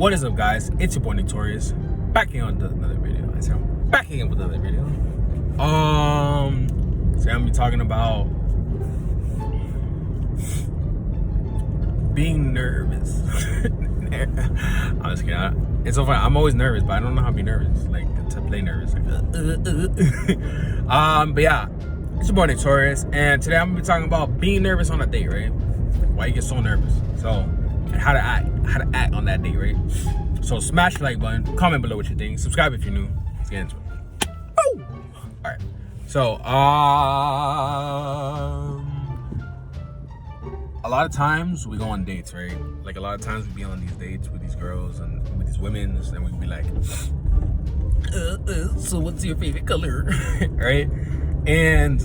What is up, guys? It's your boy Torius, back again on another video. Back again with another video. Today I'm gonna be talking about being nervous. I'm just kidding. It's so funny. I'm always nervous, but I don't know how to be nervous. Like to play nervous. Like, but yeah, it's your boy Torius, and today I'm gonna be talking about being nervous on a date, right? Why you get so nervous? So. And how to act on that date, right? So smash the like button, comment below what you think, subscribe if you're new. Let's get into it. Woo! All right. So a lot of times we go on dates, right? Like a lot of times we be on these dates with these girls and with these women, and we be like, so what's your favorite color, right? And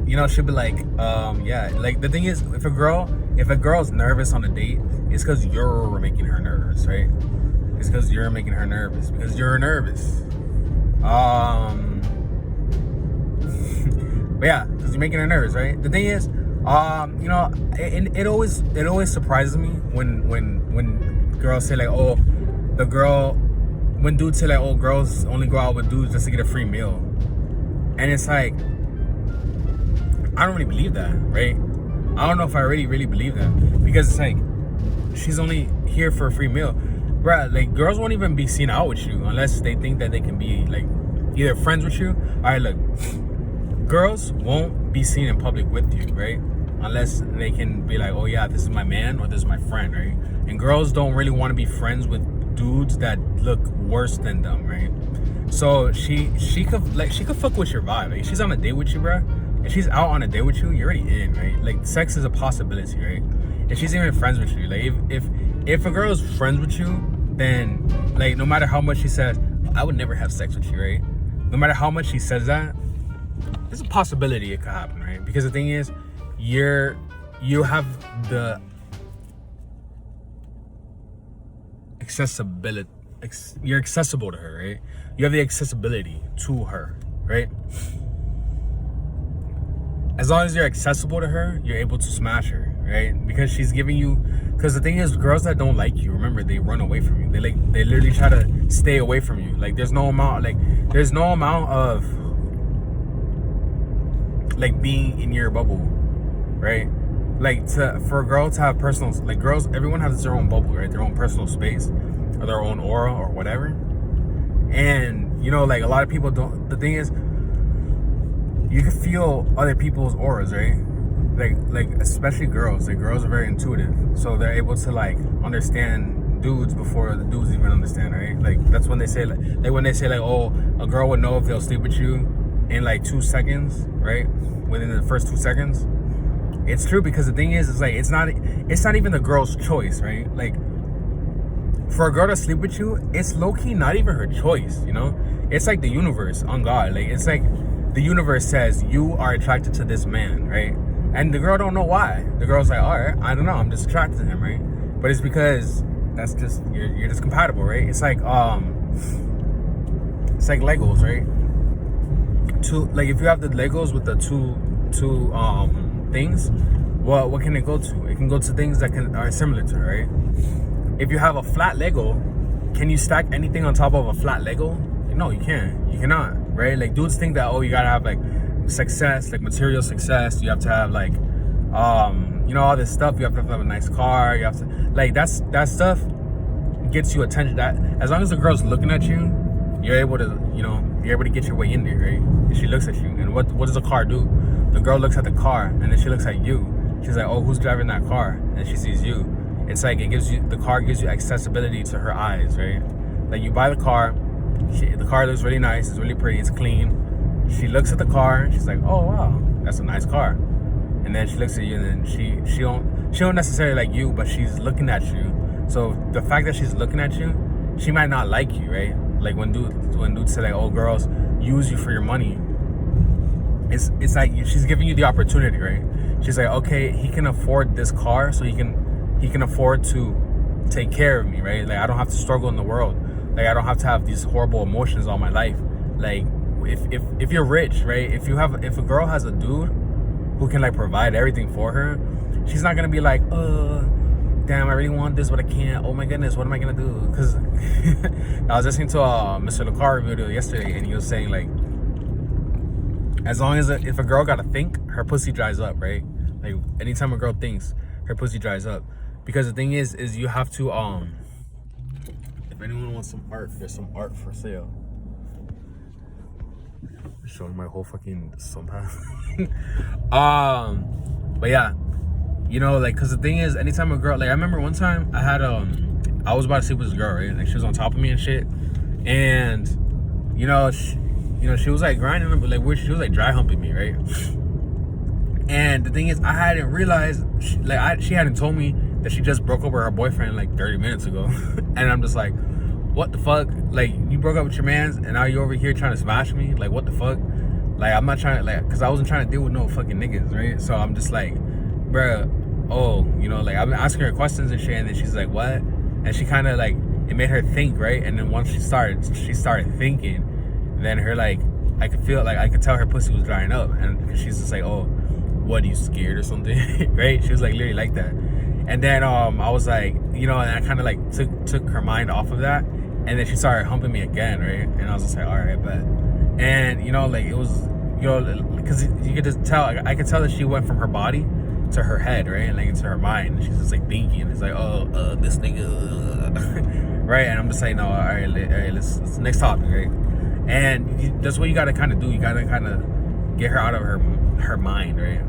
you know, she'll be like, yeah. Like the thing is, if a girl's nervous on a date, it's because you're making her nervous, right? It's because you're making her nervous because you're nervous. But yeah, because you're making her nervous, right? The thing is, you know, it always surprises me when girls say like, oh, when dudes say like, oh, girls only go out with dudes just to get a free meal, and it's like, I don't really believe that, right? I don't know if I really believe that, because it's like, she's only here for a free meal. Bruh, like girls won't even be seen out with you unless they think that they can be like either friends with you. All right, look, girls won't be seen in public with you, right? Unless they can be like, oh yeah, this is my man or this is my friend, right? And girls don't really want to be friends with dudes that look worse than them, right? So she could fuck with your vibe. Like, she's on a date with you, bruh. If she's out on a date with you, you're already in, right? Like sex is a possibility, right? If she's even friends with you, like if a girl is friends with you, then like no matter how much she says, I would never have sex with you, right? No matter how much she says that, there's a possibility it could happen, right? Because the thing is, you have the accessibility. You're accessible to her, right? You have the accessibility to her, right? As long as you're accessible to her, you're able to smash her, right? Because she's giving you, because the thing is, girls that don't like you, remember, they run away from you. They literally try to stay away from you. Like there's no amount of like being in your bubble, right? Like for a girl to have personal, like girls, everyone has their own bubble, right? Their own personal space or their own aura or whatever. And you know, like a lot of people don't. The thing is, you can feel other people's auras, right? Like especially girls. Like girls are very intuitive, so they're able to like understand dudes before the dudes even understand, right? Like that's when they say like when they say like, oh, a girl would know if they'll sleep with you in like 2 seconds, right? Within the first 2 seconds. It's true, because the thing is, it's like it's not even the girl's choice, right? Like for a girl to sleep with you, it's low-key not even her choice, you know? It's like the universe on God. Like it's like the universe says you are attracted to this man, right? And the girl don't know why. The girl's like, all right, I don't know, I'm just attracted to him, right? But it's because that's just you're just compatible, right? It's like Legos, right? Like if you have the Legos with the two things, well, what can it go to? It can go to things that are similar to it, right? If you have a flat Lego, can you stack anything on top of a flat Lego? No, you can't. You cannot, right? Like dudes think that, oh, you gotta have like success, like material success. You have to have like, you know, all this stuff. You have to have a nice car. You have to like that stuff gets you attention. That as long as the girl's looking at you, you're able to, you know, you're able to get your way in there, right? And she looks at you, and what does the car do? The girl looks at the car, and then she looks at you. She's like, oh, who's driving that car? And she sees you. It's like the car gives you accessibility to her eyes, right? Like you buy the car. The car looks really nice, it's really pretty, it's clean. She looks at the car and she's like, oh wow, that's a nice car. And then she looks at you, and then she don't necessarily like you, but she's looking at you. So the fact that she's looking at you, she might not like you, right? Like when dudes say like, oh, girls use you for your money, it's like she's giving you the opportunity, right? She's like, okay, he can afford this car, so he can afford to take care of me, right? Like I don't have to struggle in the world. Like I don't have to have these horrible emotions all my life. Like if you're rich, right? If a girl has a dude who can like provide everything for her, she's not gonna be like, damn, I really want this, but I can't. Oh my goodness, what am I gonna do? Because I was listening to Mr. LaCar video yesterday, and he was saying like, as long as if a girl gotta think, her pussy dries up, right? Like anytime a girl thinks, her pussy dries up. Because the thing is you have to if anyone wants some art, there's some art for sale. Showing my whole fucking somehow. But yeah, you know, like, cause the thing is, anytime a girl, like, I remember one time I had I was about to sleep with this girl, right? Like, she was on top of me and shit, and you know, she was like grinding, but like she was like dry humping me, right? And the thing is, I hadn't realized, she hadn't told me that she just broke up with her boyfriend like 30 minutes ago, and I'm just like, what the fuck? Like, you broke up with your mans, and now you're over here trying to smash me? Like, what the fuck? Like, I'm not trying to, like, because I wasn't trying to deal with no fucking niggas, right? So I'm just like, bruh, oh, you know, like, I've been asking her questions and shit, and then she's like, what? And she kind of, like, it made her think, right? And then once she started thinking, then her, like, I could tell her pussy was drying up, and she's just like, oh, what, are you scared or something? Right? She was, like, literally like that. And then I was like, you know, and I kind of, like, took her mind off of that. And then she started humping me again, right? And I was just like, all right, bet. And, you know, like, it was, you know, because you could just tell, I could tell that she went from her body to her head, right? And, like, into her mind. And she's just, like, thinking. It's like, oh, this nigga, right? And I'm just like, no, all right, let's next topic, right? And that's what you got to kind of do. You got to kind of get her out of her mind, right?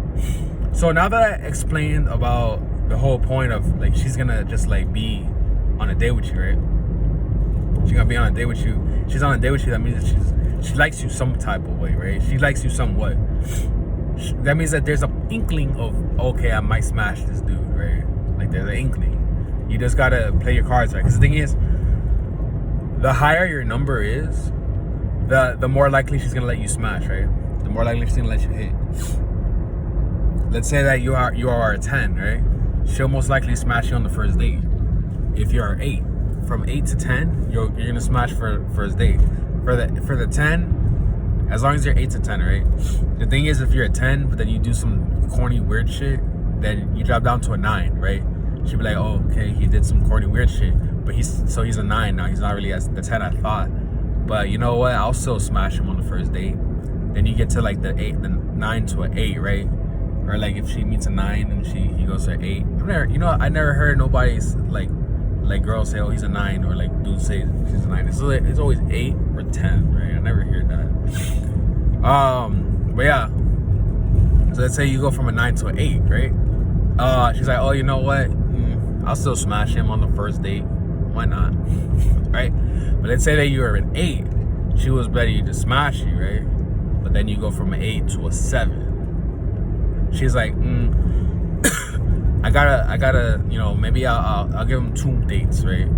So now that I explained about the whole point of, like, she's going to just, like, be on a date with you, right? She's gonna be on a date with you. She's on a date with you. That means that she likes you some type of way, right? She likes you somewhat. That means that there's an inkling of, okay, I might smash this dude, right? Like, there's an inkling. You just gotta play your cards right. Because the thing is, the higher your number is, the more likely she's gonna let you smash, right? The more likely she's gonna let you hit. Let's say that you are a 10, right? She'll most likely smash you on the first date. If you're an 8. From 8 to 10, you're gonna smash for first date. For the 10, as long as you're 8 to 10, right? The thing is, if you're a 10, but then you do some corny weird shit, then you drop down to a 9, right? She'll be like, oh, okay, he did some corny weird shit, but he's a 9 now. He's not really the 10 I thought. But you know what? I'll still smash him on the first date. Then you get to like the 9 to an 8, right? Or like if she meets a 9 and he goes to an 8. I never heard nobody's like girls say, oh, he's a 9, or like dudes say she's a 9. It's always 8 or 10, right? I never hear that. But yeah. So let's say you go from a 9 to an 8, right? She's like, oh, you know what? I'll still smash him on the first date. Why not? Right? But let's say that you were an 8. She was ready to smash you, right? But then you go from an 8 to a 7. She's like, I gotta, you know, maybe I'll give him 2 dates, right?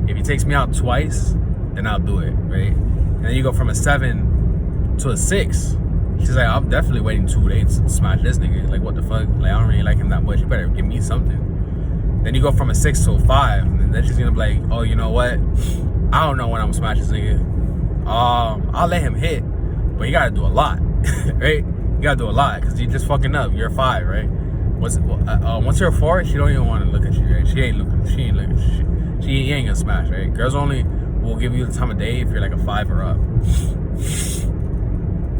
If he takes me out twice, then I'll do it, right? And then you go from a 7 to a 6. She's like, I'm definitely waiting 2 dates to smash this nigga. Like, what the fuck? Like, I don't really like him that much. You better give me something. Then you go from a 6 to a 5, and then she's gonna be like, oh, you know what? I don't know when I'm gonna smash this nigga. I'll let him hit, but you gotta do a lot, right? You gotta do a lot, because you're just fucking up. You're a 5, right? Once you're a 4, she don't even want to look at you, right? She ain't looking. She ain't gonna smash, right? Girls only will give you the time of day if you're like a 5 or up.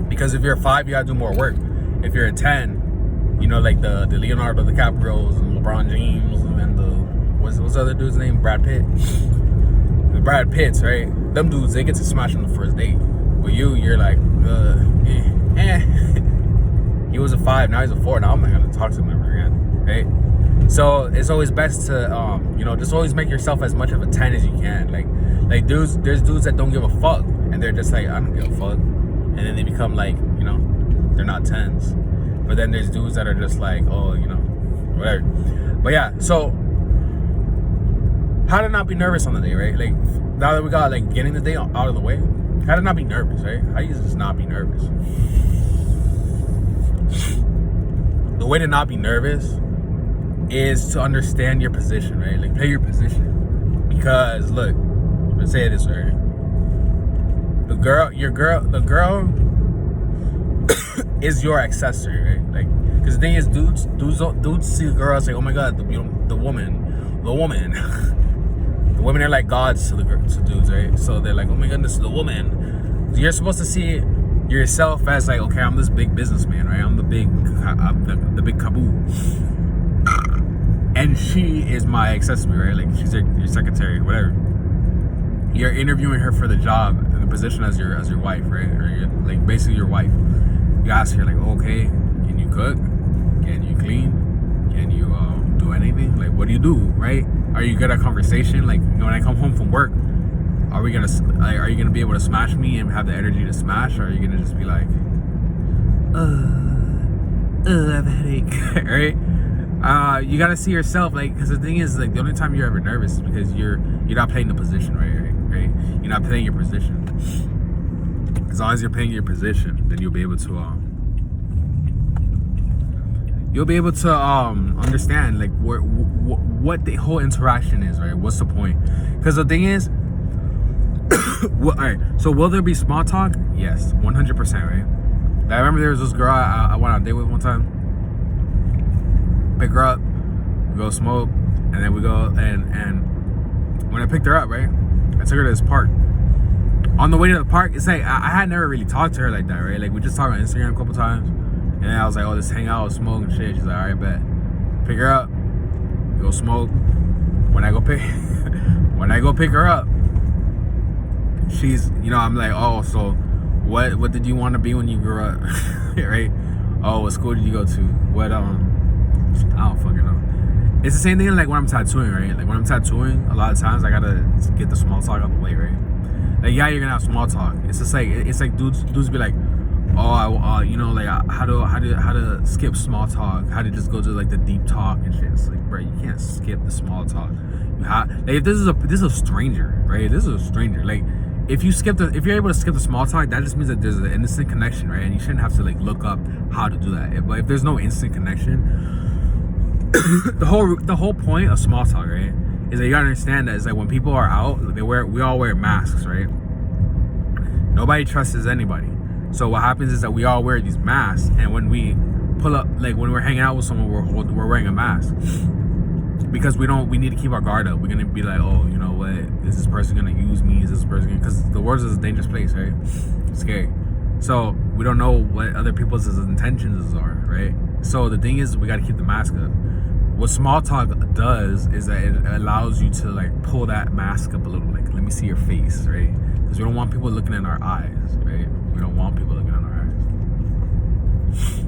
Because if you're a 5, you gotta do more work. If you're a 10, you know, like the Leonardo DiCaprio's and LeBron James and the what's the other dude's name? Brad Pitt. The Brad Pitts, right? Them dudes, they get to smash on the first date. But you're like, He was a 5, now he's a 4. Now I'm not gonna talk to him ever again, right? So it's always best to, you know, just always make yourself as much of a 10 as you can. Like dudes, there's dudes that don't give a fuck, and they're just like, I don't give a fuck, and then they become like, you know, they're not 10s. But then there's dudes that are just like, oh, you know, whatever. But yeah, so how to not be nervous on the day, right? Like, now that we got like getting the day out of the way, how to not be nervous, right? How do you just not be nervous? The way to not be nervous is to understand your position, right? Like, play your position. Because look, let's say it this way, right? The girl is your accessory, right? Like, because the thing is, dudes see the girl and say, oh my god, the woman the woman. The women are like gods to dudes, right? So they're like, oh my goodness, the woman. You're supposed to see yourself as like, okay, I'm this big businessman, right? I'm the big kaboo, and she is my accessory, right? Like she's your secretary, whatever. You're interviewing her for the job and the position as your wife, right? Or like basically your wife. You ask her like, okay, can you cook? Can you clean? Can you do anything? Like, what do you do, right? Are you good at conversation? Like, when I come home from work, are you gonna be able to smash me and have the energy to smash, or are you gonna just be like, I have a headache, right? You gotta see yourself, like, because the thing is, like, the only time you're ever nervous is because you're not playing the position, right? You're not playing your position. As long as you're playing your position, then you'll be able to understand like what the whole interaction is, right? What's the point? Because the thing is, all right. So will there be small talk? Yes, 100%, right? I remember there was this girl I went on a date with one time. Pick her up, we go smoke, and then we go and when I picked her up, right, I took her to this park. On the way to the park, it's like I had never really talked to her like that, right? Like we just talked on Instagram a couple times, and then I was like, oh, let's hang out, smoke and shit. She's like, all right, bet. Pick her up, go smoke. When I go pick her up, she's, I'm like, oh, so what did you want to be when you grew up? Right? Oh, what school did you go to? What I don't fucking know. It's the same thing like when I'm tattooing, right? Like when I'm tattooing, a lot of times I gotta get the small talk out the way, right? Like, yeah, you're gonna have small talk. It's just like, it's like dudes be like, oh, like how to skip small talk, how to just go to like the deep talk and shit. It's like, bro, you can't skip the small talk. You have, like, if this is a stranger, right? This is a stranger. Like, if you're able to skip the small talk, that just means that there's an instant connection, right? And you shouldn't have to like look up how to do that. But if there's no instant connection, the whole point of small talk, right, is that you gotta understand that it's like when people are out, we all wear masks, right? Nobody trusts anybody. So what happens is that we all wear these masks, and when we pull up, like when we're hanging out with someone, we're wearing a mask because we need to keep our guard up. We're gonna be like, oh, you know what? Is this person gonna use me? Is this person gonna? Because the world is a dangerous place, right? It's scary. So we don't know what other people's intentions are, right? So the thing is, we gotta keep the mask up. What small talk does is that it allows you to like pull that mask up a little, like, let me see your face, right? Because we don't want people looking in our eyes, right? We don't want people looking in our eyes.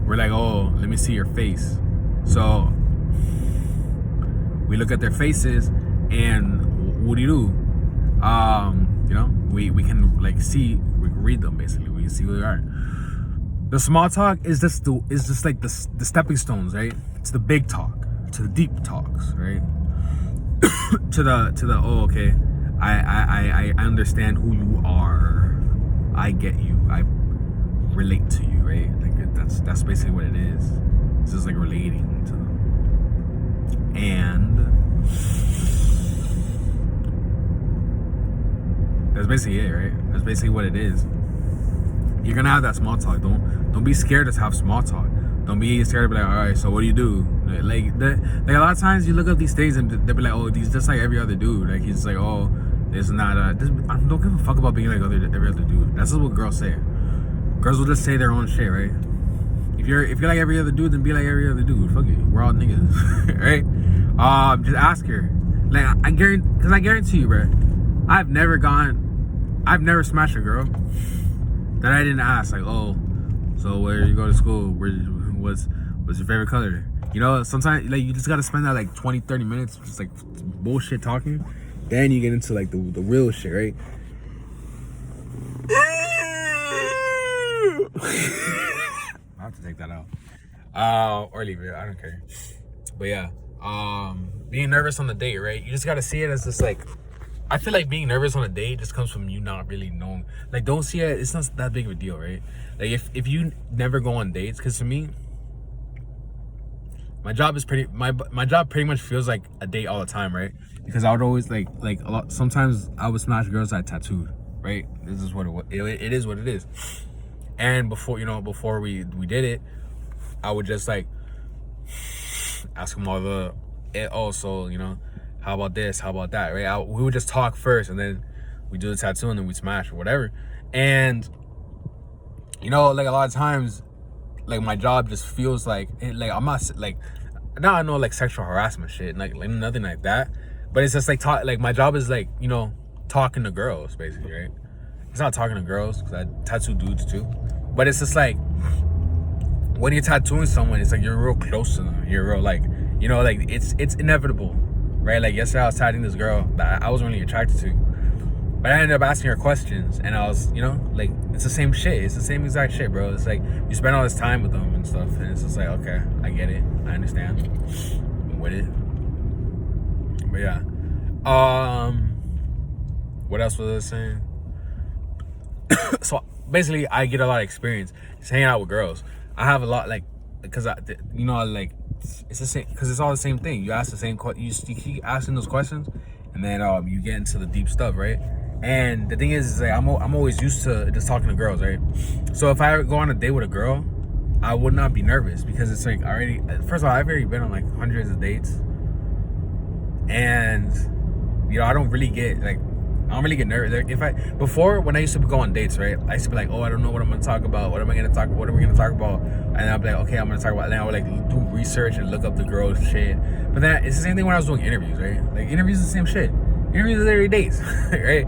We're like, oh, let me see your face. So we look at their faces, and what do? We can like see, we can read them basically. We can see who they are. The small talk is just like the stepping stones, right? To the big talk, to the deep talks, right? to the oh, okay, I understand who you are. I get you. I relate to you, right? Like that's basically what it is. It's just like relating to them. And that's basically it, right? That's basically what it is. You're gonna have that small talk. Don't be scared to have small talk. Don't be scared to be like, all right, so what do you do? Like a lot of times you look up these things and they'll be like, oh, he's just like every other dude. Like he's just like, oh, this not I don't give a fuck about being like every other dude. That's just what girls say. Girls will just say their own shit, right? If you're like every other dude, then be like every other dude. Fuck it, we're all niggas, right? Just ask her. Like I guarantee you, bro. I've never smashed a girl that I didn't ask, like, oh, so where you go to school? What's your favorite color? Sometimes like you just gotta spend that like 20-30 minutes just like bullshit talking. Then you get into like the real shit, right? I have to take that out. Or leave it. I don't care. But yeah. Being nervous on the date, right? You just gotta see it as just like, I feel like being nervous on a date just comes from you not really knowing. Like, don't see it. It's not that big of a deal, right? Like, if you never go on dates, because to me, my job pretty much feels like a date all the time, right? Because I would always like a lot. Sometimes I would smash girls I tattooed, right? This is what it is. What it is. And before we did it, I would just like ask them all the So, how about this? How about that? Right? We would just talk first, and then we do the tattoo, and then we smash or whatever. And like a lot of times, like my job just feels like I'm not like, now I know like sexual harassment shit, like nothing like that, but it's just like like my job is like talking to girls basically, right? It's not talking to girls because I tattoo dudes too, but it's just like when you're tattooing someone, it's like you're real close to them. You're real like like it's inevitable, right? Like yesterday I was tattooing this girl that I wasn't really attracted to, but I ended up asking her questions, and I was like it's the same shit. It's the same exact shit, bro. It's like you spend all this time with them and stuff, and it's just like, okay, I get it, I understand, I'm with it. But yeah, what else was I saying? So basically, I get a lot of experience just hanging out with girls. I have a lot, like, because like it's the same, because it's all the same thing. You ask the same question, you keep asking those questions, and then you get into the deep stuff, right? And the thing is like I'm always used to just talking to girls, right? So if I go on a date with a girl, I would not be nervous because it's like first of all, I've already been on like hundreds of dates, and I don't really get nervous. Like before, when I used to go on dates, right, I used to be like, oh, I don't know what I'm gonna talk about. What are we gonna talk about? And I'd be like, okay, I'm gonna talk about. And then I would like do research and look up the girls' shit. But then it's the same thing when I was doing interviews, right? Like interviews is the same shit. Interviews is every dates, right?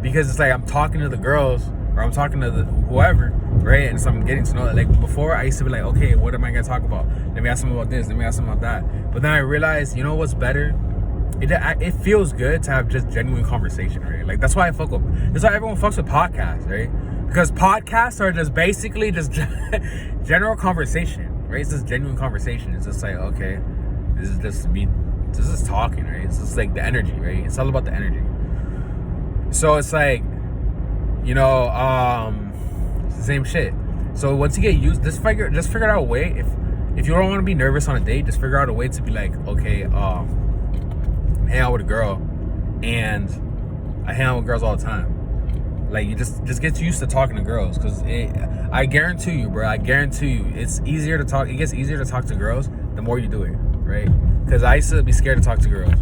Because it's like I'm talking to the girls or I'm talking to whoever, right? And so I'm getting to know that. Like before, I used to be like, okay, what am I gonna talk about? Let me ask them about this. Let me ask them about that. But then I realized, what's better? It feels good to have just genuine conversation, right? Like that's why that's why everyone fucks with podcasts, right? Because podcasts are just basically just general conversation, right? It's just genuine conversation. It's just like, okay, this is just me, this is talking, right? It's just like the energy, right? It's all about the energy. So it's like, it's the same shit. So once you get used, just figure out a way. If you don't want to be nervous on a date, just figure out a way to be like, okay, hang out with a girl, and I hang out with girls all the time. Like you just get used to talking to girls, because I guarantee you, bro. I guarantee you, it's easier to talk. It gets easier to talk to girls the more you do it, right? Because I used to be scared to talk to girls.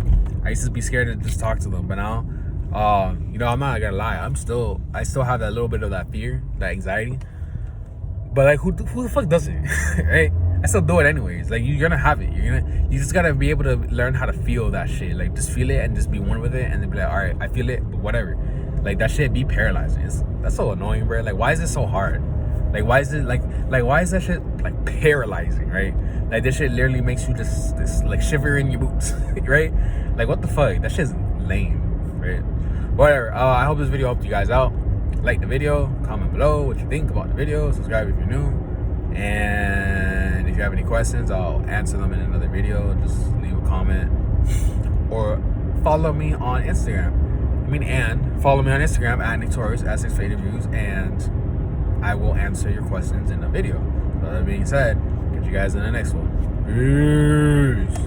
I used to be scared to just talk to them, but now, I'm not gonna lie. I still have that little bit of that fear, that anxiety. But like, who the fuck does it, right? I still do it anyways. Like you're gonna have it. You just gotta be able to learn how to feel that shit. Like just feel it and just be one with it, and then be like, all right, I feel it, but whatever. Like that shit be paralyzing. That's so annoying, bro. Like why is it so hard? Like why is it like why is that shit like paralyzing, right? Like this shit literally makes you just like shiver in your boots, right? Like what the fuck? That shit's lame, right? Whatever. I hope this video helped you guys out. Like the video, comment below what you think about the video, subscribe if you're new, and if you have any questions, I'll answer them in another video. Just leave a comment or follow me on Instagram. Follow me on Instagram at Torius at 6 Interviews, and I will answer your questions in the video. So that being said, catch you guys in the next one. Peace.